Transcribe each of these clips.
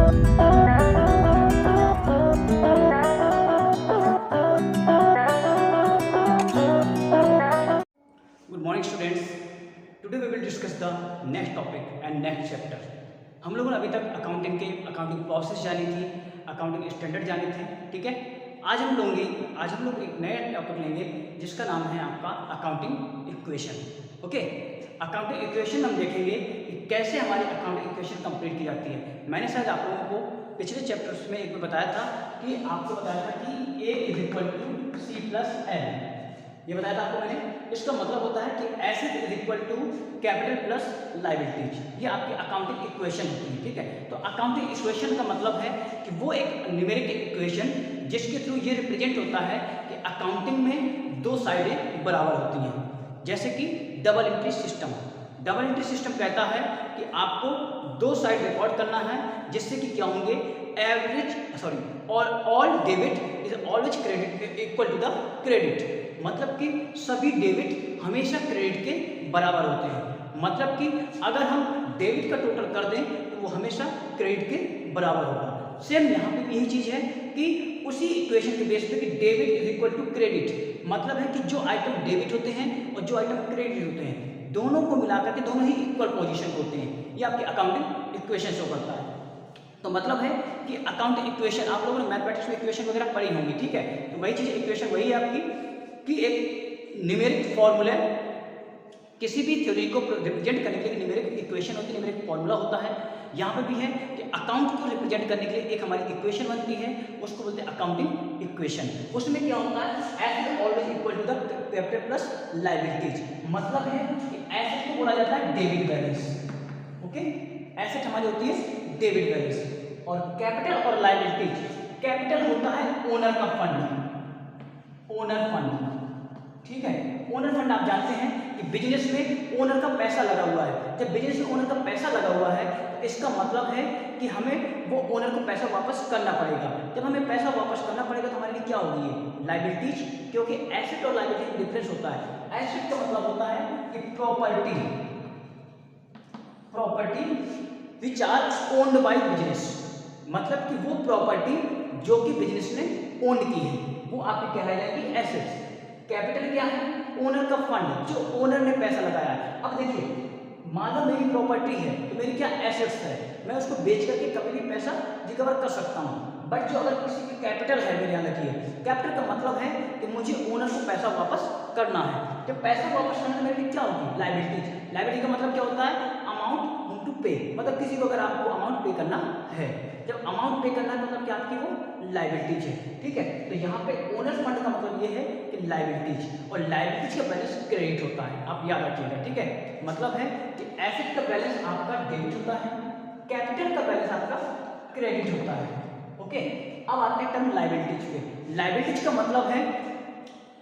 Good morning students. Today we will discuss the next topic and next chapter. हम लोगों ने अभी तक अकाउंटिंग प्रोसेस जानी थी, अकाउंटिंग स्टैंडर्ड जाने थे, ठीक है। आज हम लोग एक नया टॉपिक लेंगे जिसका नाम है आपका accounting equation. Okay, accounting equation हम देखेंगे कि कैसे हमारी अकाउंटिंग इक्वेशन कंप्लीट की जाती है। मैंने शायद आप लोगों को पिछले चैप्टर्स में एक बार बताया था कि A is equal to C plus L, ये बताया था आपको मैंने। इसका मतलब होता है कि asset is equal to capital plus liabilities, ये आपकी अकाउंटिंग इक्वेशन होती है, ठीक है। तो अकाउंटिंग इक्वेशन का मतलब है कि वो एक न्यूमेरिकल इक्वेशन जिसके थ्रू ये रिप्रेजेंट होता है कि अकाउंटिंग में दो साइडें बराबर होती हैं। जैसे कि डबल एंट्री सिस्टम कहता है कि आपको दो साइड रिकॉर्ड करना है, जिससे कि क्या होंगे, all debit is always credit equal to the credit, मतलब कि सभी डेबिट हमेशा क्रेडिट के बराबर होते हैं। मतलब कि अगर हम डेबिट का टोटल कर दें तो वो हमेशा क्रेडिट के बराबर होगा। सेम यहाँ पे यही चीज़ है कि उसी इक्वेशन के बेस पे कि debit is equal to credit, मतलब है कि जो आइटम डेबिट होते हैं और जो आइटम क्रेडिट होते हैं दोनों को मिलाकर के दोनों ही इक्वल पोजीशन पे होते हैं। ये आपकी अकाउंटिंग इक्वेशन शो करता है। तो मतलब है कि अकाउंटिंग इक्वेशन आप लोगों ने मैथमेटिक्स में इक्वेशन वगैरह पढ़ी होंगी, ठीक है। तो वही चीज़ इक्वेशन वही है आपकी कि एक न्यूमेरिक फॉर्मूला, किसी भी थ्योरी को रिप्रेजेंट करने के लिए न्यूमेरिक इक्वेशन होती है, न्यूमेरिक फॉर्मूला होता है। यहाँ पे भी है कि अकाउंट को रिप्रेजेंट करने के लिए एक हमारी इक्वेशन बनती है, उसको बोलते हैं अकाउंटिंग इक्वेशन। उसमें क्या होता है, asset always equal to the capital plus liabilities, मतलब है कि एसेट को बोला जाता है डेबिट बैलेंस। ओके, एसेट हमारी होती है डेबिट बैलेंस और कैपिटल और लायबिलिटीज, कैपिटल होता है ओनर का फंड, ठीक है। ओनर फंड आप जानते हैं कि बिजनेस में ओनर का पैसा लगा हुआ है। जब बिजनेस में ओनर का पैसा लगा हुआ है तो इसका मतलब है कि हमें वो ओनर को पैसा वापस करना पड़ेगा। जब हमें पैसा वापस करना पड़ेगा तो हमारे लिए क्या होगी, लायबिलिटीज, क्योंकि एसेट और लायबिलिटी में डिफरेंस होता है। एसेट का मतलब होता है कि property which are owned by business, मतलब कि वो प्रॉपर्टी जो कि बिजनेस ने ओन की है वो आपकी कहलाई जाएगी एसेट्स। कैपिटल क्या है, ओनर का फंड, जो ओनर ने पैसा लगाया है। अब देखिए, मान लो मेरी प्रॉपर्टी है तो मेरी क्या एसेट्स है, मैं उसको बेच करके कभी भी पैसा रिकवर कर सकता हूँ। बट जो अगर किसी की कैपिटल है, मेरे यहाँ रखिए, कैपिटल का मतलब है कि मुझे ओनर को पैसा वापस करना है। जब पैसा वापस करना है मेरे लिए क्या होगी, लायबिलिटी। लायबिलिटी का मतलब क्या होता है, अमाउंट टू पे, मतलब किसी को अगर आपको अमाउंट पे करना है, जब अमाउंट पे करना है मतलब कि आपकी वो लायबिलिटीज है, ठीक है। तो यहाँ पे ओनर फंड का मतलब ये है कि लायबिलिटीज, और लायबिलिटीज का बैलेंस क्रेडिट होता है, आप याद रखिएगा, ठीक है। मतलब है कि एसेट का बैलेंस आपका डेबिट होता है, कैपिटल का बैलेंस आपका क्रेडिट होता है। ओके, अब आते हैं टर्म लायबिलिटीज पे। लायबिलिटीज का मतलब है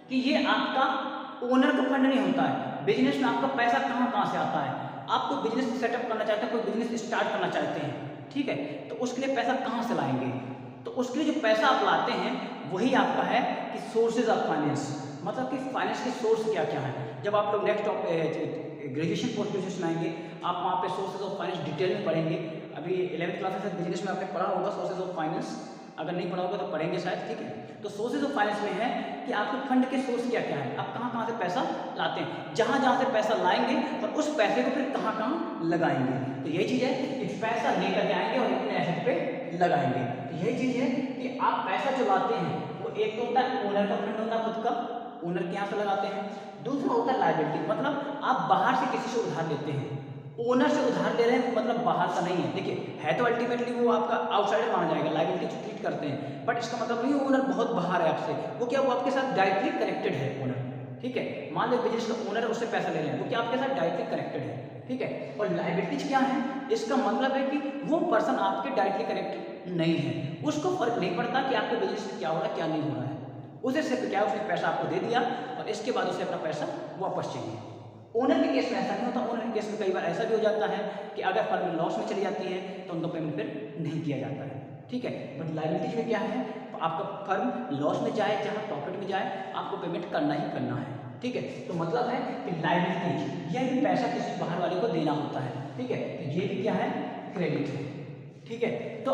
कि ये आपका ओनर का फंड नहीं होता है। बिजनेस में आपका पैसा कहाँ कहाँ से आता है, आपको बिजनेस सेटअप करना चाहते हैं, कोई बिजनेस स्टार्ट करना चाहते हैं, ठीक है, तो उसके लिए पैसा कहाँ से लाएंगे, तो उसके लिए जो पैसा आप लाते हैं वही आपका है कि सोर्सेज ऑफ फाइनेंस, मतलब कि फाइनेंस के सोर्स क्या क्या है। जब आप लोग नेक्स्ट ग्रेजुएशन पोस्ट ग्रेजुएशन आएंगे आप वहाँ पे सोर्सेज ऑफ फाइनेंस डिटेल में पढ़ेंगे। अभी 11th क्लास से बिजनेस में आपने पढ़ा होगा सोर्सेज ऑफ फाइनेंस, अगर नहीं पढ़ा होगा तो पढ़ेंगे शायद, ठीक है। तो सोर्सेज ऑफ फाइनेंस में है कि आपके फंड के सोर्स क्या क्या है, आप कहाँ कहाँ से पैसा लाते हैं, जहाँ जहाँ से पैसा लाएंगे और उस पैसे को फिर कहाँ कहाँ लगाएंगे। तो यही चीज़ है कि पैसा लेकर आएंगे और अपने एसेट पे लगाएंगे। तो यही चीज़ है कि आप पैसा जो लाते हैं वो एक तो होता है ओनर का फंड होता है, खुद का ओनर के यहाँ से लगाते हैं। दूसरा होता है लायबिलिटी, मतलब आप बाहर से किसी से उधार लेते हैं, ओनर से उधार ले रहे हैं मतलब बाहर का नहीं है। देखिए है तो अल्टीमेटली वो आपका आउटसाइडर माना जाएगा, लायबिलिटी जो ट्रीट करते हैं, बट इसका मतलब नहीं ओनर बहुत बाहर है आपसे, वो क्या वो आपके साथ डायरेक्टली कनेक्टेड है ओनर, ठीक है। मान लो बिजनेस का ओनर है, उससे पैसा ले रहे हैं, वो क्या आपके साथ डायरेक्टली कनेक्टेड है, ठीक है। और लायबिलिटीज क्या है, इसका मतलब है कि वो पर्सन आपके डायरेक्टली कनेक्टेड नहीं है, उसको फर्क नहीं पड़ता कि आपके बिजनेस में क्या हो रहा है क्या नहीं हो रहा है, उसे सिर्फ क्या उसने पैसा आपको दे दिया और इसके बाद उसे अपना पैसा वापस चाहिए। ओनर के केस में ऐसा नहीं होता। ओनर के केस में कई बार ऐसा भी हो जाता है कि अगर फर्म लॉस में चली जाती है तो उनको पेमेंट फिर नहीं किया जाता है, ठीक है। बट लायबिलिटीज में क्या है, आपका फर्म लॉस में जाए चाहे प्रॉफिट में जाए आपको पेमेंट करना ही करना है, ठीक है। तो मतलब है कि लायबिलिटीज यह भी पैसा किसी बाहर वाले को देना होता है, ठीक है। तो ये भी क्या है, क्रेडिट है, ठीक है। तो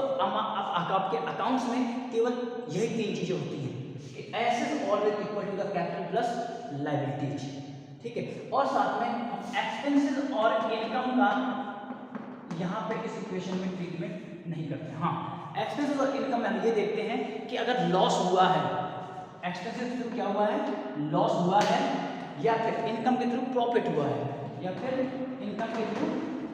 आपके अकाउंट्स में केवल यही 3 चीजें होती हैं कि assets always equal to the capital plus liabilities, ठीक है। और साथ में हम एक्सपेंसेस और इनकम का यहाँ पे इस इक्वेशन में ट्रीटमेंट नहीं करते। हाँ, एक्सपेंसेस और इनकम में हम ये देखते हैं कि अगर लॉस हुआ है, एक्सपेंसेस के थ्रू क्या हुआ है, लॉस हुआ है, या फिर इनकम के थ्रू प्रॉफिट हुआ है, या फिर इनकम के थ्रू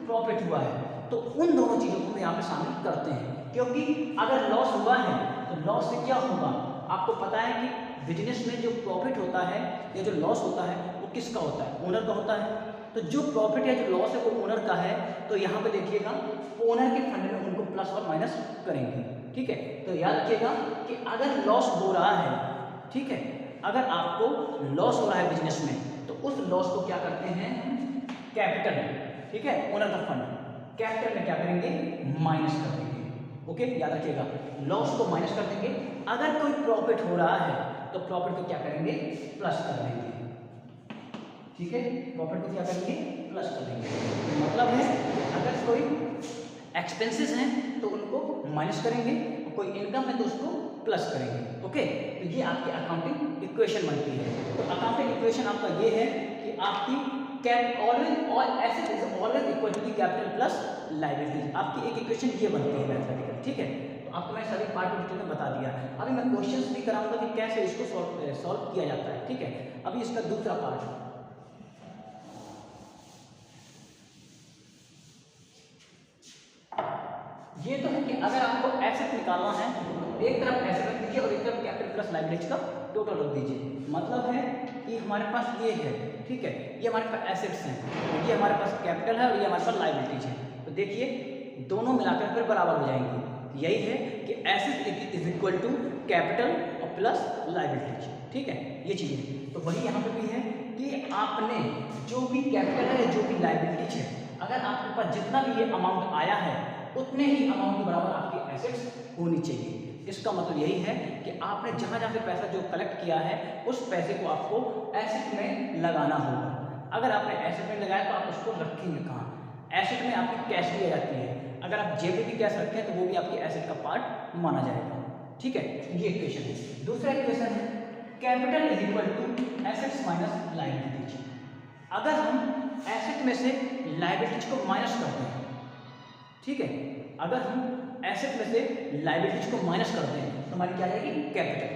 प्रॉफिट हुआ है, तो उन दोनों चीज़ों को हम यहाँ पे शामिल करते हैं। क्योंकि अगर लॉस हुआ है तो लॉस से क्या होगा, आपको पता है कि बिजनेस में जो प्रॉफिट होता है या जो लॉस होता है वो किसका होता है, ओनर का होता है। तो जो प्रॉफिट या जो लॉस है वो ओनर का है, तो यहाँ पे देखिएगा ओनर के फंड में उनको प्लस और माइनस करेंगे, ठीक है। तो याद रखिएगा कि अगर लॉस हो रहा है, ठीक है, अगर आपको लॉस हो रहा है बिजनेस में, तो उस लॉस को क्या करते हैं, कैपिटल, ठीक है, ओनर का फंड कैपिटल में क्या करेंगे, माइनस कर देंगे। ओके, याद रखिएगा लॉस को माइनस कर देंगे। अगर कोई प्रॉफिट हो रहा है तो प्रॉफिट को क्या करेंगे, प्लस कर देंगे, ठीक है, प्रॉफिट को क्या करेंगे, प्लस कर देंगे। मतलब है अगर कोई एक्सपेंसेस हैं तो उनको माइनस करेंगे, और कोई इनकम है तो उसको प्लस करेंगे। ओके, तो ये आपकी अकाउंटिंग इक्वेशन बनती है। तो अकाउंटिंग इक्वेशन आपका ये है कि आपकी ऑलवेज और asset is always equal to the capital plus liabilities, आपकी एक इक्वेशन ये बनती है मैथमेटिकल, ठीक है। तो आपको मैं सभी पार्ट डिटेल में बता दिया। अभी मैं क्वेश्चंस भी कराऊंगा कि कैसे इसको सॉल्व किया जाता है, ठीक है। अभी इसका दूसरा पार्ट, ये तो है कि अगर आपको एसेट निकालना है तो एक तरफ एसेट रख दीजिए और एक तरफ कैपिटल प्लस लायबिलिटीज का टोटल रख दीजिए। मतलब है कि हमारे पास ये है, ठीक है, ये हमारे पास एसेट्स हैं, ये हमारे पास कैपिटल है और ये हमारे पास लायबिलिटीज है। तो देखिए दोनों मिलाकर फिर बराबर हो जाएंगे। यही है कि asset is equal to capital और प्लस लायबिलिटीज, ठीक है, ये चीज़ें। तो वही यहाँ पे भी है कि आपने जो भी कैपिटल है, जो भी लायबिलिटीज है, अगर आपके पास जितना भी ये अमाउंट आया है उतने ही अमाउंट के बराबर आपकी एसेट्स होनी चाहिए। इसका मतलब यही है कि आपने जहाँ जहाँ से पैसा जो कलेक्ट किया है उस पैसे को आपको एसेट में लगाना होगा। अगर आपने एसेट में लगाया तो आप उसको रखेंगे कहाँ, एसेट में आपकी कैश भी आ जाती है। अगर आप जेब में भी कैश रखें तो वो भी आपकी एसेट का पार्ट माना जाएगा, ठीक है। ये इक्वेशन है। दूसरा इक्वेशन है capital is equal to assets minus liabilities. अगर हम एसेट में से लायबिलिटीज को माइनस करते हैं, ठीक है, अगर हम एसेट में से लायबिलिटीज को माइनस करते हैं तो हमारी क्या आ जाएगी, कैपिटल,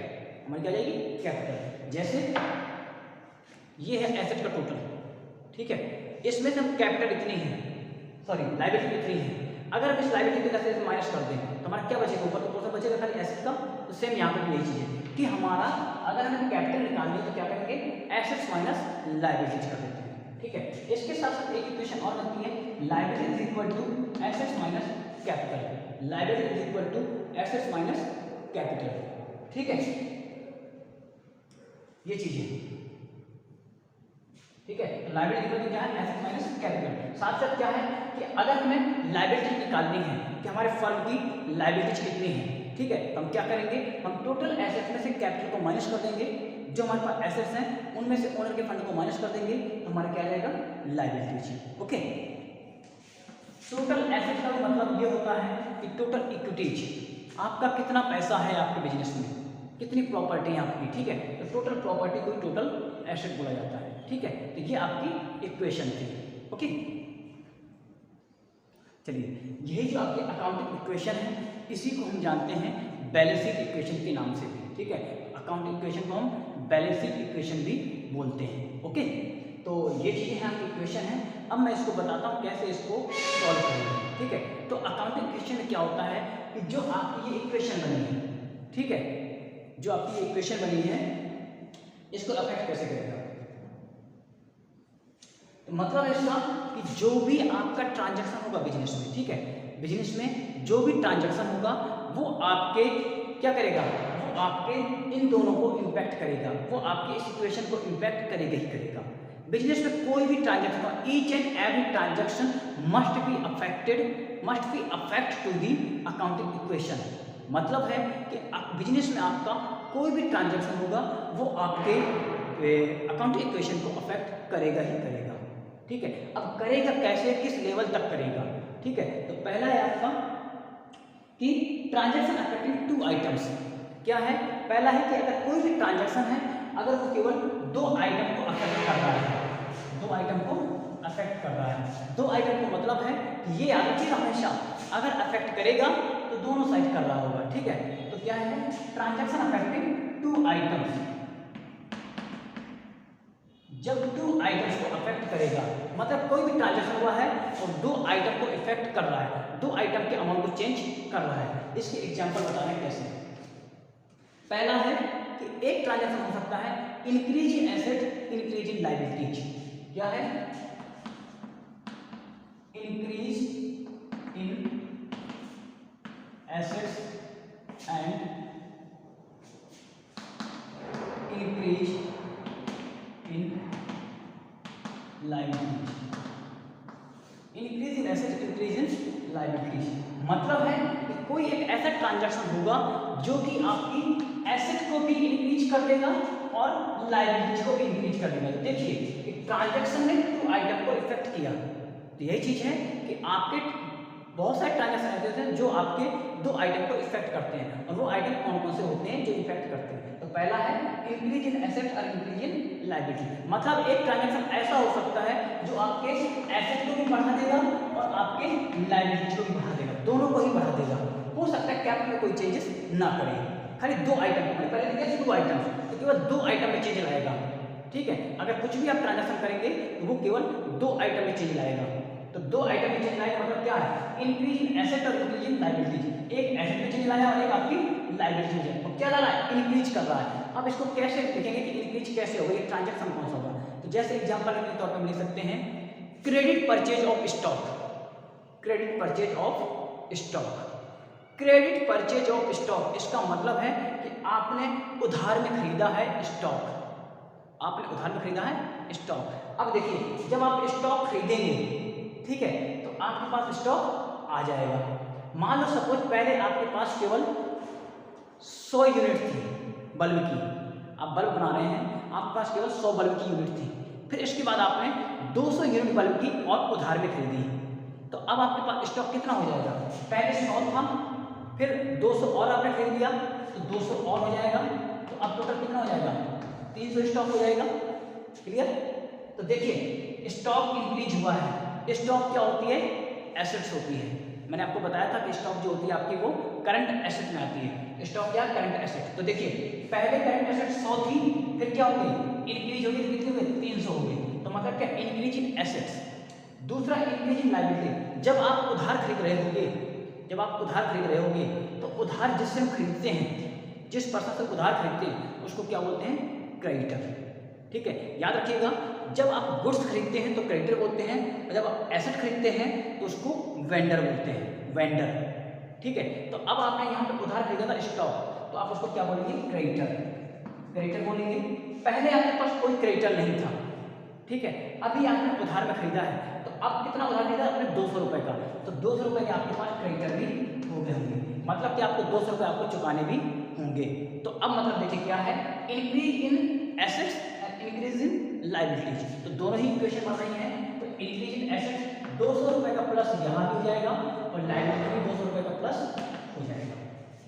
हमारी क्या आ जाएगी, कैपिटल। जैसे ये है एसेट का टोटल, ठीक है, इसमें से हम कैपिटल इतनी है, सॉरी लायबिलिटी इतनी है, अगर हम इस लायबिलिटी को से माइनस कर दें तो हमारा क्या बचेगा, ऊपर तो पोर्शन बचेगा खाली एसेट का। तो सेम यहाँ पर भी यही चीज़ है कि हमारा अगर हमें कैपिटल निकालनी है तो क्या करेंगे, एसेट्स माइनस लायबिलिटीज कर देते हैं, ठीक है। इसके साथ साथ एक इक्वेशन और बनती है, liability is equal to assets minus capital, liability is equal to assets minus capital, ठीक है, ये चीजें, ठीक है। लायबिलिटी इक्वल टू क्या है, एसेट्स माइनस कैपिटल। साथ साथ क्या है कि अगर हमें लायबिलिटी निकालनी है कि हमारे फर्म की लायबिलिटी कितनी है, ठीक है, तो हम क्या करेंगे, हम टोटल एसेट्स में से कैपिटल को माइनस कर देंगे, जो हमारे पास एसेट्स हैं उनमें से ओनर के फंड को माइनस कर देंगे, तो हमारा क्या आ जाएगा, लायबिलिटीज। ओके, टोटल एसेट का मतलब ये होता है कि टोटल इक्विटीज, आपका कितना पैसा है आपके बिजनेस में, कितनी प्रॉपर्टी है आपकी, ठीक है। तो टोटल प्रॉपर्टी को टोटल एसेट बोला जाता है, ठीक है। तो ये आपकी इक्वेशन थी। ओके, चलिए यही जो आपकी अकाउंटिंग इक्वेशन है इसी को हम जानते हैं बैलेंस शीट इक्वेशन के नाम से भी, ठीक है। अकाउंटिंग इक्वेशन को हम बैलेंस शीट इक्वेशन भी बोलते हैं। ओके, तो ये चीज़ें हैं आपकी इक्वेशन है। अब मैं इसको बताता हूँ कैसे इसको सॉल्व करेंगे, ठीक है। तो अकाउंटिंग इक्वेशन में क्या होता है कि जो आपकी ये इक्वेशन बनी है, ठीक है, जो आपकी ये इक्वेशन बनी है इसको अफेक्ट कैसे करेगा। तो मतलब इसका कि जो भी आपका ट्रांजैक्शन होगा बिजनेस में, ठीक है, बिजनेस में जो भी ट्रांजैक्शन होगा वो आपके क्या करेगा, वो आपके इन दोनों को इम्पैक्ट करेगा, वो आपके इस इक्वेशन को इम्पैक्ट करेगा ही करेगा। बिजनेस में कोई भी transaction, each and every transaction must be affect to the accounting equation. मतलब है कि बिजनेस में आपका कोई भी ट्रांजैक्शन होगा वो आपके अकाउंटिंग इक्वेशन को अफेक्ट करेगा ही करेगा, ठीक है। अब करेगा कैसे, किस लेवल तक करेगा, ठीक है। तो पहला है आपका कि ट्रांजैक्शन अफेक्टिंग टू आइटम्स क्या है। पहला है कि अगर कोई भी ट्रांजैक्शन है, अगर वो केवल दो आइटम को अफेक्ट कर रहा है, दो आइटम को अफेक्ट कर रहा है, दो आइटम को मतलब है कि ये याद रखिए हमेशा, अगर अफेक्ट करेगा तो दोनों साइड कर रहा होगा, ठीक है। तो क्या है, ट्रांजैक्शन अफेक्टिंग टू आइटम्स, जब टू आइटम्स को अफेक्ट करेगा, मतलब कोई भी ट्रांजैक्शन हुआ है और दो आइटम को इफेक्ट कर रहा है, दो आइटम के अमाउंट को चेंज कर रहा है। इसके एग्जांपल बता रहे हैं कैसे। पहला है कि एक ट्रांजैक्शन हो सकता है increase in asset, increase in liabilities. क्या है, increase in assets and increase in liabilities. Increase in asset, increase in liabilities मतलब है कि कोई एक ऐसा ट्रांजैक्शन होगा जो कि आपकी एसेट को भी इंक्रीज कर देगा और लायबिलिटीज को भी इंक्रीज कर देगा। देखिए ट्रांजैक्शन ने टू आइटम को इफेक्ट किया, तो यही चीज है कि आपके बहुत सारे ट्रांजैक्शन ऐसे होते हैं जो आपके दो आइटम को इफेक्ट करते हैं, और वो आइटम कौन कौन से होते हैं जो इफेक्ट करते हैं। तो पहला है इंक्रीज इन एसेट और इंक्रीज इन लायबिलिटी, मतलब एक ट्रांजैक्शन ऐसा हो सकता है जो आपके एसेट को भी बढ़ा देगा और आपके लायबिलिटी को भी बढ़ा देगा, दोनों को ही बढ़ा देगा। हो सकता है कैपिटल में कोई चेंजेस ना करे, खाली दो आइटम, पहले देखिए दो आइटम, तो केवल दो आइटम में चेंज लाएगा, ठीक है। अगर कुछ भी आप ट्रांजैक्शन करेंगे तो वो केवल दो आइटम में चेंज लाएगा। तो दो आइटम में चेंज लाएगा मतलब क्या है, इंक्रीज इन एसेट और इंक्रीज इन लायबिलिटीज। एक एसेट में चेंज लाया और एक आपकी लायबिलिटी में चेंज, क्या ला रहा है, इंक्रीज कर रहा है। अब इसको कैसे लिखेंगे कि इंक्रीज कैसे होगा, ये ट्रांजैक्शन कौन सा होगा। तो जैसे एग्जांपल के तौर पर हम लिख सकते हैं credit purchase of stock, credit purchase of stock, credit purchase of stock. इसका मतलब है कि आपने उधार में खरीदा है स्टॉक, आपने उधार में खरीदा है स्टॉक। अब देखिए जब आप स्टॉक खरीदेंगे, ठीक है, तो आपके पास स्टॉक आ जाएगा। मान लो सपोज पहले आपके पास केवल 100 यूनिट थी बल्ब की, आप बल्ब बना रहे हैं, आपके पास केवल 100 बल्ब की यूनिट थी, फिर इसके बाद आपने 200 यूनिट बल्ब की और उधार में खरीदी, तो अब आपके पास स्टॉक कितना हो जाएगा, पहले 100 था, फिर 200 और आपने खरीद लिया तो 200 और हो जाएगा, तो अब टोटल कितना हो जाएगा, 300 स्टॉक हो जाएगा। क्लियर। तो देखिए स्टॉक इंक्रीज हुआ है। स्टॉक क्या होती है, एसेट्स होती है। मैंने आपको बताया था कि स्टॉक जो होती है आपकी वो करंट एसेट में आती है। स्टॉक क्या, करंट एसेट। तो देखिए पहले करंट एसेट 100 थी, फिर क्या हो गई, इंक्रीज हो गई, कितनी हो गई, 300 हो गई। तो मतलब क्या, इंक्रीज इन एसेट्स। दूसरा इंक्रीज इन लायबिलिटी, जब आप उधार खरीद रहे होंगे, जब आप उधार खरीद रहे होंगे तो उधार जिससे हम खरीदते हैं, जिस पर्सन से उधार खरीदते हैं उसको क्या बोलते हैं, क्रेडिटर। ठीक है, याद रखिएगा, जब आप गुड्स खरीदते हैं तो क्रेडिटर बोलते हैं, और जब आप एसेट खरीदते हैं तो उसको वेंडर बोलते हैं, वेंडर। ठीक है, तो अब आपने यहाँ पे उधार खरीदा था स्टॉक, तो आप उसको क्या बोलेंगे, क्रेडिटर, क्रेडिटर बोलेंगे। पहले आपके पास कोई क्रेडिटर नहीं था, ठीक है, अभी आपने उधार में खरीदा है, तो अब कितना उधार खरीदा आपने, 200 रुपए का, तो 200 रुपए के आपके पास क्रेडिटर भी हो गए होंगे, मतलब कि आपको 200 रुपए आपको चुकाने भी होंगे। तो अब मतलब देखिए क्या है, increase in assets and increase in liabilities, तो दोनों ही इक्वेशन बन रही हैं। तो इंक्रीज इन एसेट्स 200 रुपए का प्लस यहाँ भी हो जाएगा और लायबिलिटी भी 200 रुपए का प्लस हो जाएगा।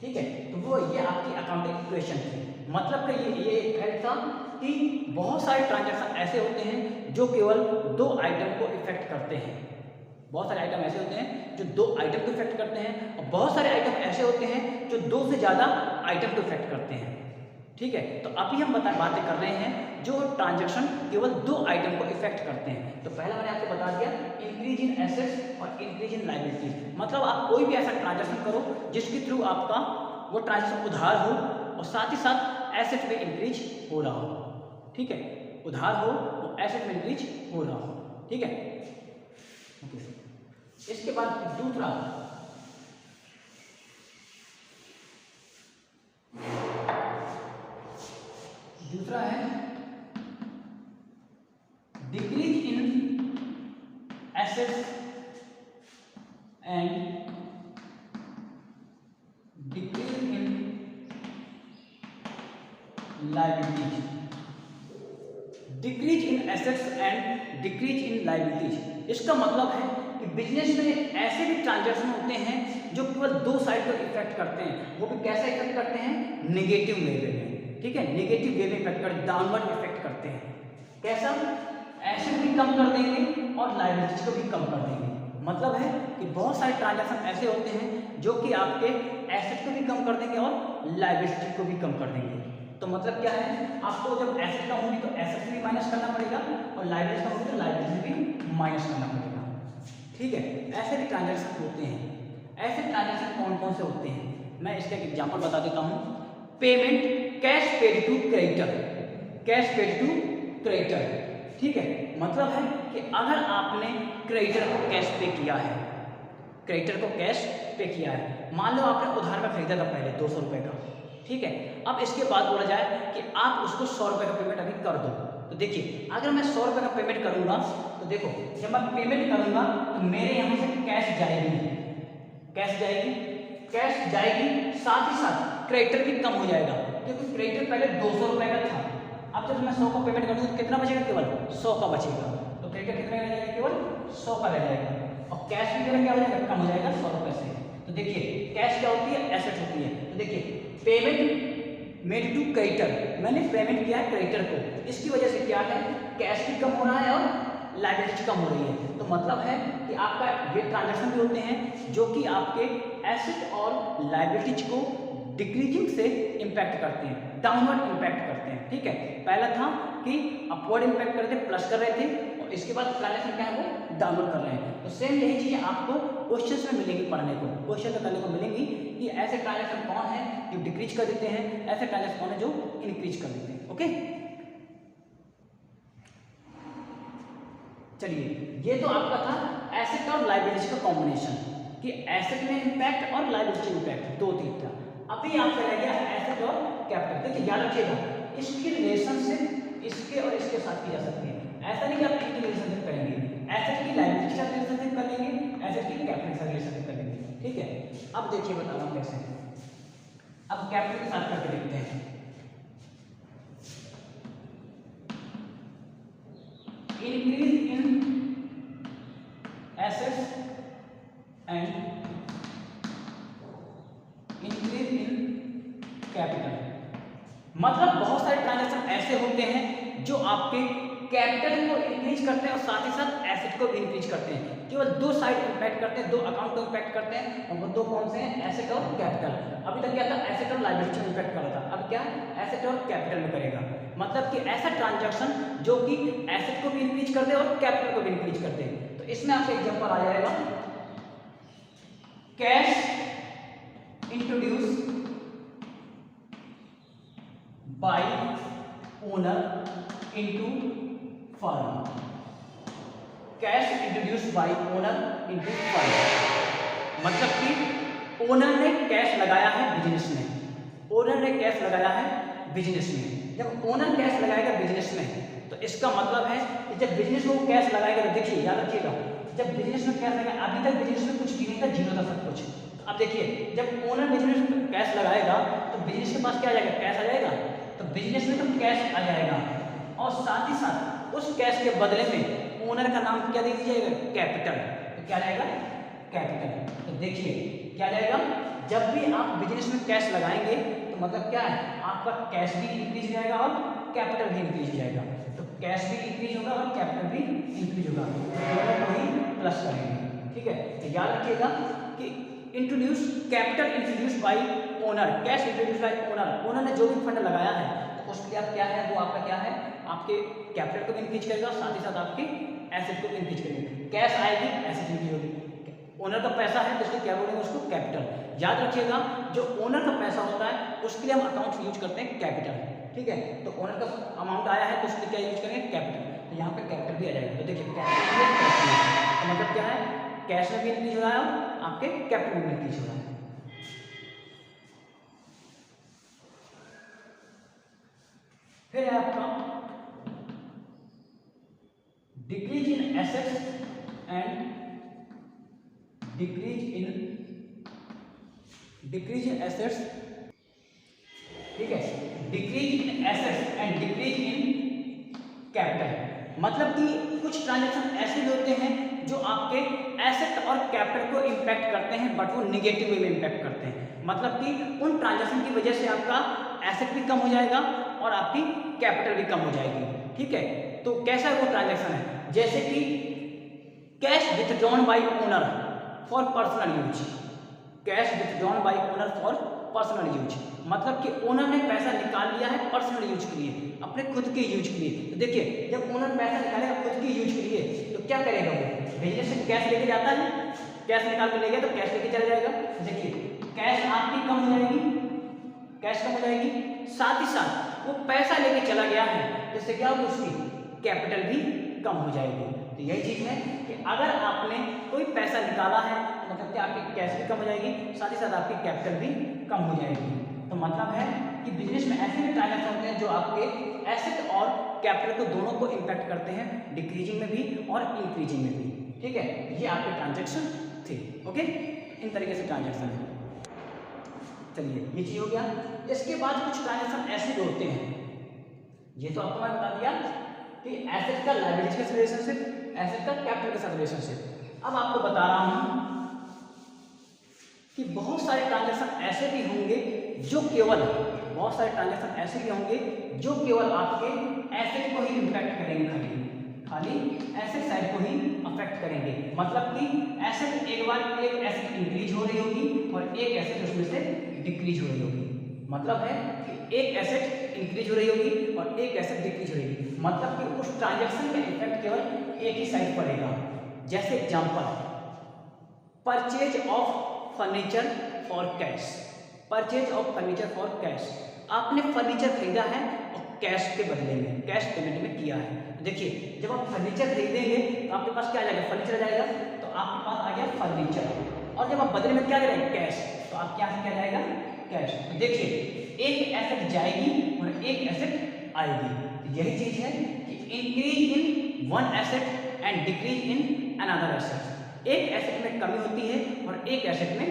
ठीक है, तो वो ये आपकी अकाउंटिंग इक्वेशन थी। मतलब कि ये फैक्ट था कि बहुत सारे ट्रांजैक्शन ऐसे होते हैं जो केवल दो आइटम को इफेक्ट करते हैं। बहुत सारे आइटम ऐसे होते हैं जो दो आइटम को इफेक्ट करते हैं, और बहुत सारे आइटम ऐसे होते हैं जो दो से ज़्यादा आइटम को इफेक्ट करते हैं। ठीक है, तो अभी हम बातें कर रहे हैं जो ट्रांजैक्शन केवल दो आइटम को इफेक्ट करते हैं। तो पहला मैंने आपको बता दिया इंक्रीज इन एसेट्स और इंक्रीज इन लायबिलिटीज, मतलब आप कोई भी ऐसा ट्रांजैक्शन करो जिसके थ्रू आपका वो ट्रांजैक्शन उधार हो और साथ ही साथ एसेट में इंक्रीज हो रहा हो। ठीक है, उधार हो और एसेट में इंक्रीज हो रहा हो। ठीक है, इसके बाद दूसरा है decrease in assets and decrease in liabilities. Decrease in assets and decrease in liabilities, इसका मतलब है कि बिजनेस में ऐसे भी ट्रांजैक्शन होते हैं जो केवल दो साइड को इफेक्ट करते हैं, वो भी कैसे इफेक्ट करते हैं, नेगेटिव वे में, ठीक है, नेगेटिव वे में इफेक्ट करते, डाउनवर्ड इफेक्ट करते हैं। कैसा, एसेट भी कम कर देंगे और लायबिलिटीज को भी कम कर देंगे। मतलब है कि बहुत सारे ट्रांजैक्शन ऐसे होते हैं जो कि आपके एसेट को भी कम कर देंगे और लायबिलिटी को भी कम कर देंगे। तो मतलब क्या है, आपको जब एसेट कम होगी तो एसेट भी माइनस करना पड़ेगा और लायबिलिटी कम होगी तो लायबिलिटी भी माइनस करना पड़ेगा, ठीक है। ऐसे भी ट्रांजैक्शन होते हैं। ऐसे ट्रांजैक्शन कौन कौन से होते हैं, मैं इसका एक एग्जांपल बता देता हूँ। Payment cash paid to creditor, cash paid to creditor, ठीक है। मतलब है कि अगर आपने क्रेडिटर को कैश पे किया है, क्रेडिटर को कैश पे किया है, मान लो आपने उधार में खरीदा था पहले 200 रुपये का, ठीक है। अब इसके बाद बोला जाए कि आप उसको 100 रुपये का पेमेंट अभी कर दो। तो देखिए, अगर मैं 100 रुपये का पेमेंट करूंगा तो देखो, जब मैं पेमेंट करूंगा तो मेरे यहाँ से कैश जाएगी, कैश जाएगी, कैश जाएगी, साथ ही साथ क्रेडिटर भी कम हो जाएगा, क्योंकि क्रेडिटर पहले 200 रुपये का था। अब जब मैं 100 का पेमेंट करूँगा तो कितना बचेगा, केवल 100 का बचेगा। तो क्रेडिटर कितना रह जाएगा, केवल 100 का रह जाएगा, और कैश भी मेरा क्या हो जाएगा, कम हो जाएगा 100 रुपये से। तो देखिए, कैश क्या होती है, एसेट होती है। तो देखिए, पेमेंट मेड टू क्रेडिटर, मैंने पेमेंट किया है क्रेडिटर को, इसकी वजह से क्या है, कैश भी कम हो रहा है और लायबिलिटी कम हो रही है। तो मतलब है कि आपका ये ट्रांजैक्शन भी होते हैं जो कि आपके एसेट और लायबिलिटीज को डिक्रीजिंग से इंपैक्ट करते हैं, डाउनवर्ड इंपैक्ट करते हैं, ठीक है। पहला था कि अपवर्ड इंपैक्ट करते, प्लस कर रहे थे, और इसके बाद ट्रांजैक्शन क्या है, वो डाउनवर्ड कर रहे हैं। तो सेम यही चीजें आपको क्वेश्चंस में मिलेंगी, पढ़ने को, क्वेश्चन में करने को मिलेंगी कि ऐसे ट्रांजैक्शन कौन है जो डिक्रीज कर देते हैं, ऐसे ट्रांजैक्शन कौन है जो इंक्रीज कर देते हैं। ओके, चलिए, ये तो आपका था एसेट और लायबिलिटी का कॉम्बिनेशन, कि एसेट में इंपैक्ट और लायबिलिटी इंपैक्ट, दो तीन था। अभी आपका रह गया एसेट और कैपिटल। देखिए, याद रखिएगा, इसकी रिलेशनशिप इसके और इसके साथ की जा सकती है। ऐसा नहीं कि आप इनकी रिलेशनशिप करेंगे, एसेट की लायबिलिटी के साथ रिलेशनशिप कर लेंगे, एसेट की कैपिटल के साथ रिलेशनशिप कर लेंगे, ठीक है। अब देखिए, बता रहा हूँ कैसे। अब कैपिटल के साथ करके देखते हैं। Increase in assets and increase in capital. मतलब बहुत सारे ट्रांजैक्शन ऐसे होते हैं जो आपके कैपिटल को इंक्रीज करते हैं और साथ ही साथ एसेट को भी इंक्रीज करते हैं। केवल दो साइड इंपैक्ट करते हैं, दो अकाउंट को इंपैक्ट करते हैं, और वो दो कौन से हैं, एसेट और कैपिटल। अभी तक क्या था, एसेट और लायबिलिटी में इंपैक्ट कर रहा था, अब क्या एसेट और कैपिटल में करेगा। मतलब कि ऐसा ट्रांजैक्शन जो कि एसेट को भी इंक्रीज कर दे और कैपिटल को भी इंक्रीज कर दे। तो इसमें आपका एग्जांपल आ जाएगा, cash introduce by owner into firm, cash introduce by owner into firm. मतलब कि ओनर ने कैश लगाया है बिजनेस में, ओनर ने कैश लगाया है बिजनेस में। जब ओनर कैश लगाएगा बिजनेस में तो इसका मतलब है कि जब बिजनेस में वो कैश लगाएगा, तो देखिए, याद रखिएगा, जब बिजनेस में कैश लगाएगा, अभी तक बिजनेस में कुछ भी नहीं था, जीरो था सब कुछ। तो अब देखिए, जब ओनर बिजनेस में कैश लगाएगा तो बिजनेस के पास क्या आ जाएगा, कैश आ जाएगा। तो बिजनेस में तो कैश आ जाएगा, और साथ ही साथ उस कैश के बदले में ओनर का नाम क्या दे दीजिएगा, कैपिटल। तो क्या रहेगा, कैपिटल। तो देखिए क्या रहेगा, जब भी आप बिजनेस में कैश लगाएंगे तो मतलब क्या है, आपका कैश भी इंक्रीज जाएगा और कैपिटल भी इंक्रीज जाएगा। तो कैश भी इंक्रीज होगा और कैपिटल भी इंक्रीज होगा, दोनों को ही प्लस करेंगे, ठीक है। तो याद रखिएगा कि introduce, capital introduce by owner, cash introduce by owner, owner ने जो भी फंड लगाया है तो उसके लिए आप क्या है, वो आपका क्या है, आपके कैपिटल को भी इंक्रीज करेगा, साथ ही साथ आपके एसेट को भी इंक्रीज करेगा। कैश आएगी, एसेट इंक्रीज होगी, ओनर का पैसा है तो इसलिए क्या बोलेंगे उसको, कैपिटल। याद रखिएगा, जो ओनर का पैसा होता है उसके लिए हम अकाउंट यूज करते हैं कैपिटल, ठीक है। तो ओनर का अमाउंट आया है तो उसके लिए क्या यूज करेंगे, कैपिटल। तो यहाँ पे कैपिटल भी आ जाएगा। तो देखिए, कैपिटल तो मतलब क्या है, कैश में भी इंक्रीज हो रहा है और आपके कैपिटल में भी इंक्रीज हो रहा है। फिर है आपका decrease in assets and decrease in assets, ठीक है, decrease in assets and decrease in capital. मतलब कि कुछ ट्रांजैक्शन ऐसे भी होते हैं जो आपके एसेट और कैपिटल को इम्पैक्ट करते हैं, बट वो निगेटिव वे में इम्पैक्ट करते हैं। मतलब कि उन ट्रांजैक्शन की वजह से आपका एसेट भी कम हो जाएगा और आपकी कैपिटल भी कम हो जाएगी। ठीक है, तो कैसा वो ट्रांजैक्शन है, जैसे कि cash withdrawn bye owner for personal use. Cash withdrawn bye owner for personal use, मतलब कि ओनर ने पैसा निकाल लिया है पर्सनल यूज के लिए, अपने खुद के यूज के लिए। तो देखिए, जब ओनर पैसा निकालेगा खुद के यूज के लिए तो क्या करेगा, वो बिजनेस से कैश लेके जाता है, कैश निकाल के ले गया तो कैश लेके चला जाएगा। देखिए, कैश आपकी कम हो जाएगी, कैश कम हो जाएगी, साथ ही साथ वो पैसा लेके चला गया है, जिससे क्या होगा, उसकी कैपिटल भी कम हो जाएगी। तो यही चीज है कि अगर आपने कोई पैसा निकाला है तो मतलब कि आपकी कैश भी कम हो जाएगी, साथ ही साथ आपकी कैपिटल भी कम हो जाएगी। तो मतलब है कि बिजनेस में ऐसे भी ट्रांजैक्शन होते हैं जो आपके एसेट और कैपिटल को दोनों को इम्पैक्ट करते हैं, डिक्रीजिंग में भी और इंक्रीजिंग में भी। ठीक है, ये आपके ट्रांजैक्शन थे। ओके, इन तरीके से ट्रांजैक्शन है। चलिए, ये चीज हो गया। इसके बाद कुछ ट्रांजैक्शन ऐसे भी होते हैं, ये तो आपको मैं बता दिया कि एसेट का लायबिलिटी के साथ रिलेशनशिप, एसेट का कैपिटल के साथ रिलेशनशिप। अब आपको बता रहा हूं कि बहुत सारे ट्रांजैक्शन ऐसे भी होंगे जो केवल, बहुत सारे ट्रांजैक्शन ऐसे भी होंगे जो केवल आपके एसेट को ही इम्पैक्ट करेंगे, खाली एसेट साइड को ही अफेक्ट करेंगे। मतलब कि एसेट एक बार एक एसेट इंक्रीज हो रही होगी और एक एसेट उसमें से डिक्रीज हो रही होगी। मतलब है कि एक एसेट इंक्रीज हो रही होगी और एक एसेट डिक्रीज हो रही होगी, मतलब कि उस ट्रांजैक्शन का इफेक्ट केवल एक ही साइड पड़ेगा। जैसे example, purchase of furniture for cash, purchase of furniture for cash, आपने फर्नीचर खरीदा है और कैश के बदले में, कैश पेमेंट में किया है। देखिए, जब आप फर्नीचर खरीदेंगे तो आपके पास क्या आ जाएगा, फर्नीचर आ जाएगा, तो आपके पास आ गया फर्नीचर। और जब आप बदले में क्या करेंगे, कैश, तो आपके यहाँ से क्या जाएगा, कैश। तो देखिए, एक एसेट जाएगी और एक एसेट आएगी। तो यही चीज है कि increase in one asset and decrease in another asset. एक एसेट में कमी होती है और एक एसेट में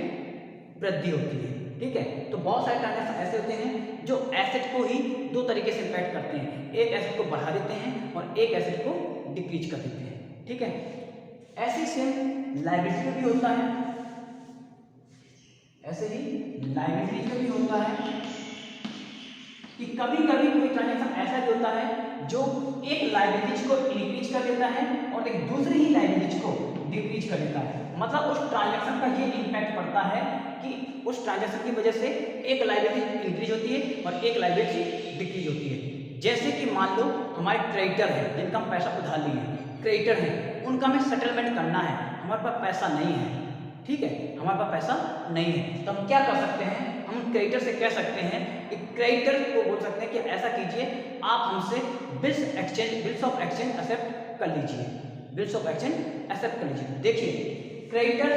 वृद्धि होती है। ठीक है, तो बहुत सारे ट्रांजैक्शन ऐसे होते हैं जो एसेट को ही दो तरीके से इम्पैक्ट करते हैं, एक एसेट को बढ़ा देते हैं और एक एसेट को डिक्रीज कर देते हैं। ठीक है, ऐसे सेम लायबिलिटी में भी होता है, ऐसे ही लायबिलिटी में भी होता है कि कभी कभी कोई ट्रांजैक्शन ऐसा भी होता है जो एक लायबिलिटी को इंक्रीज कर देता है और एक दूसरी ही लायबिलिटी को डिक्रीज कर देता है। मतलब उस ट्रांजैक्शन का ये इम्पैक्ट पड़ता है कि उस ट्रांजैक्शन की वजह से एक लायबिलिटी इंक्रीज होती है और एक लायबिलिटी डिक्रीज होती है। जैसे कि मान लो हमारे क्रेडिटर हैं जिनका हम पैसा उधार लिए हैं, क्रेडिटर हैं, उनका हमें सेटलमेंट करना है, हमारे पास पैसा नहीं है। ठीक है, हमारे पास पैसा नहीं है, तो हम क्या कर सकते हैं, हम क्रेडिटर से कह सकते हैं कि क्रेडिटर को बोल सकते हैं कि ऐसा कीजिए, आप हमसे बिल्स ऑफ एक्सचेंज एक्सेप्ट कर लीजिए, बिल्स ऑफ एक्सचेंज एक्सेप्ट कर लीजिए। देखिए, क्रेडिटर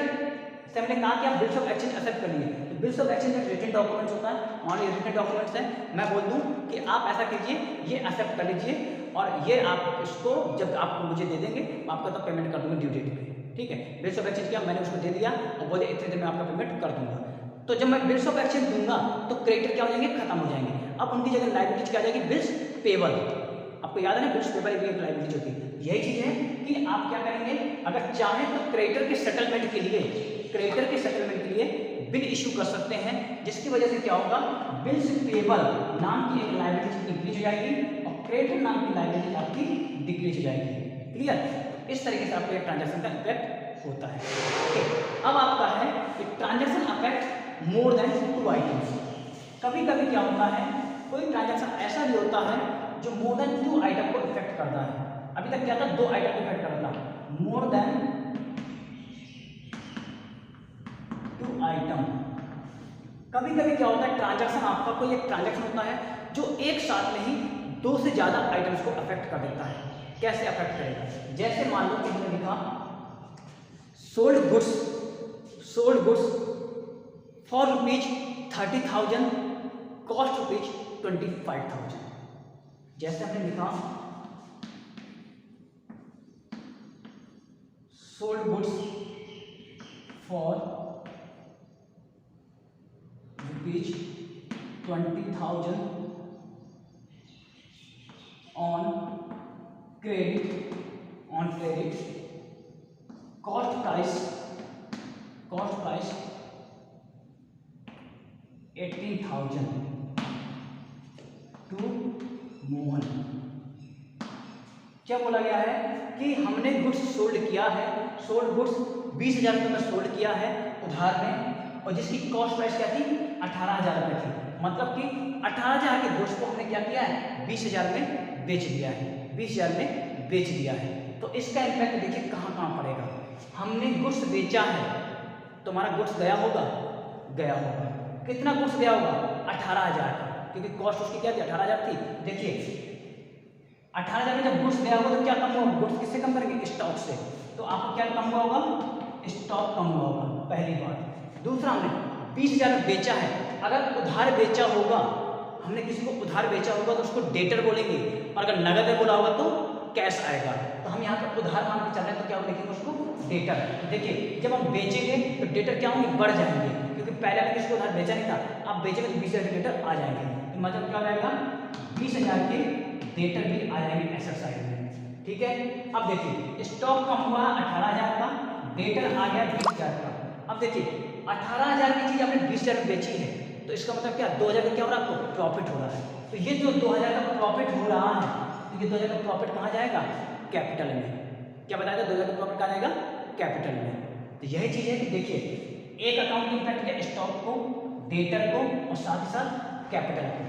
से हमने कहा कि आप बिल्स ऑफ एक्सचेंज एक्सेप्ट कर लीजिए, तो बिल्स ऑफ एक्सचेंज एक रिटन डॉक्यूमेंट्स होता है, मान लीजिए रिटन डॉक्यूमेंट्स है, मैं बोल दूं कि आप ऐसा कीजिए, ये एक्सेप्ट कर लीजिए और ये आप इसको जब आप मुझे दे देंगे आपका तो पेमेंट कर दूंगा ड्यू डेट पे। ठीक है, बिल्स ऑफ एक्सचेंज किया, मैंने उसको दे दिया और बोले इतने दिन में आपका पेमेंट कर दूंगा। तो जब मैं बिल्स ऑफ एक्सचेंज दूंगा तो क्रेडिटर क्या हो जाएंगे, खत्म हो जाएंगे। अब उनकी जगह लायबिलिटी क्या आ जाएगी, बिल्स पेबल। आपको याद है ना, बिल्स पेबल भी एक लायबिलिटी होती है। यही चीज है कि आप क्या करेंगे, अगर चाहें तो क्रेडिटर के सेटलमेंट के लिए, क्रेडिटर के सेटलमेंट के लिए बिल इशू कर सकते हैं, जिसकी वजह से क्या होगा, बिल्स पेबल नाम की एक लायबिलिटी इंक्रीज हो जाएगी और क्रेडिटर नाम की लायबिलिटी आपकी डिक्रीज हो जाएगी। क्लियर, इस तरीके से आपके ट्रांजैक्शन का इफेक्ट होता है। ओके, अब आपका है कि transaction affect more than 2 items. कभी कभी क्या होता है, कोई ट्रांजैक्शन ऐसा भी होता है जो मोर देन 2 आइटम को इफेक्ट करता है। अभी तक क्या था, 2 आइटम को इफेक्ट करता था, मोर देन 2 आइटम। कभी कभी क्या होता है, ट्रांजैक्शन आपका कोई एक ट्रांजैक्शन होता है जो एक साथ में ही 2 से ज्यादा आइटम्स को अफेक्ट कर देता है। कैसे अफेक्ट करेगा, जैसे मान लो कि हमने लिखा सोल्ड गुड्स फॉर ₹30,000 कॉस्ट ₹25,000। जैसे हमने लिखा sold goods for ₹20,000 on credit on credit cost price 18,000 to Mohan. क्या बोला गया है कि हमने गुड्स सोल्ड किया है, सोल्ड गुड्स 20,000 रुपये में सोल्ड किया है उधार में, और जिसकी कॉस्ट प्राइस क्या थी 18,000 रुपये थी। मतलब कि 18,000 के गुड्स को हमने क्या किया है 20,000 में बेच दिया है, 20,000 में बेच दिया है। तो इसका इम्पैक्ट देखिए कहाँ कहाँ पड़ेगा। हमने गुड्स बेचा है, तुम्हारा गुड्स गया होगा, कितना गुड्स गया होगा 18,000 का, क्योंकि कॉस्ट उसकी क्या थी 18,000 थी। देखिए 18,000 में जब गुड्स गया होगा तो क्या कम हुआ, गुड्स किससे कम करेंगे स्टॉक से, तो आपको क्या कम हुआ होगा स्टॉक कम हुआ होगा, पहली बात। दूसरा हमने 20,000 में बेचा है, अगर उधार बेचा होगा, हमने किसी को उधार बेचा होगा तो उसको डेटर बोलेंगे, और अगर नगद में बोला होगा तो कैश आएगा। तो हम यहाँ पर उधार मान के चल रहे हैं तो क्या लिखेंगे उसको डेटर। देखिए जब हम बेचेंगे तो डेटर क्या होंगे बढ़ जाएंगे, क्योंकि पहले हमने किसी को उधार बेचा नहीं था, अब बेचेंगे तो 20,000 के डेटर आ जाएंगे। तो मतलब क्या हो जाएगा 20,000 के डेटर भी आ जाएंगे एसेट साइड में। ठीक है, अब देखिए स्टॉक कम हुआ 18,000 का, डेटर आ गया 20,000 का। अब देखिए 18,000 की चीज आपने 20,000 में बेची है, तो इसका मतलब क्या 2,000 का क्या हो रहा है आपको प्रॉफिट हो रहा है। तो ये जो 2,000 का प्रॉफिट हो रहा है, तो ये 2,000 का प्रॉफिट कहाँ जाएगा कैपिटल में। क्या बताया था 2,000 का प्रॉफिट कहाँ जाएगा कैपिटल में। तो यही चीज है कि देखिए एक अकाउंट इम्पैक्ट किया स्टॉक को, डेटर को, और साथ ही साथ कैपिटल को।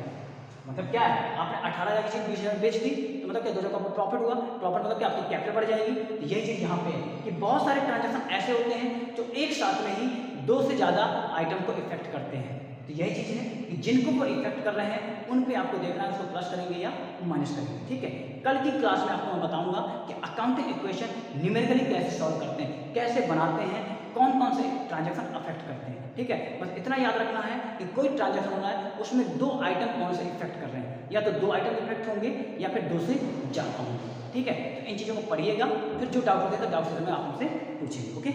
मतलब क्या है आपने 18,000 की चीज 20,000 बेच दी, तो मतलब क्या 2,000 का प्रॉफिट हुआ, प्रॉफिट मतलब क्या आपकी कैपिटल बढ़ जाएगी। तो यही चीज यहाँ पे है कि बहुत सारे ट्रांजेक्शन ऐसे होते हैं जो एक साथ में ही 2 से ज़्यादा आइटम को इफेक्ट करते हैं। तो यही चीज़ है कि जिनको वो इफेक्ट कर रहे हैं उन पे आपको देखना है उसको प्लस करेंगे या माइनस करेंगे। ठीक है, कल की क्लास में आपको मैं बताऊंगा कि अकाउंटिंग इक्वेशन न्यूमेरिकली कैसे सॉल्व करते हैं, कैसे बनाते हैं, कौन कौन से ट्रांजेक्शन अफेक्ट करते हैं। ठीक है, बस इतना याद रखना है कि कोई ट्रांजेक्शन होना है उसमें 2 आइटम कौन से इफेक्ट कर रहे हैं, या तो 2 आइटम इफेक्ट होंगे या फिर 2 से ज़्यादा होंगे। ठीक है, तो इन चीज़ों को पढ़िएगा, फिर जो डाउट होते हैं तो डाउट से मैं आपसे पूछेंगे। ओके।